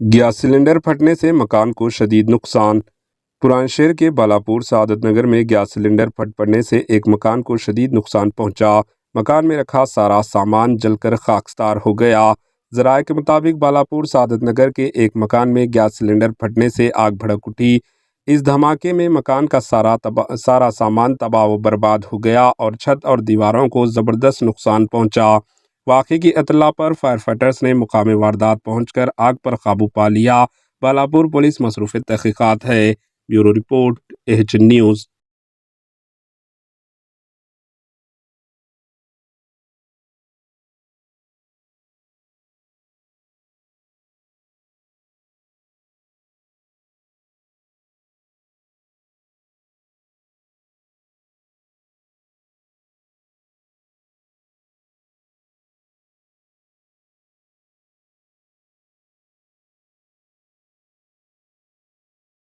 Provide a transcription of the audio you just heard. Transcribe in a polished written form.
Gas cylinder پھٹنے سے مکان کو شدید نقصان۔ پرانے شہر کے بالاپور سعادت نگر میں گیس سلنڈر پھٹ پڑنے سے ایک مکان کو شدید نقصان پہنچا۔ مکان میں رکھا سارا سامان جل کر خاکستار ہو گیا۔ ذرائع کے مطابق بالاپور سعادت نگر کے ایک مکان میں گیس سلنڈر پھٹنے سے آگ بھڑک اٹھی۔ اس دھماکے میں مکان کا سارا سامان تباہ و برباد ہو گیا اور چھت اور دیواروں کو زبردست نقصان پہنچا۔ واقعے کی اطلاع پر فائر فائٹرز نے مقام واردات پہنچ کر آگ پر قابو پا لیا۔ بالاپور پولیس مصروف تحقیقات ہے۔ Bureau report, H news.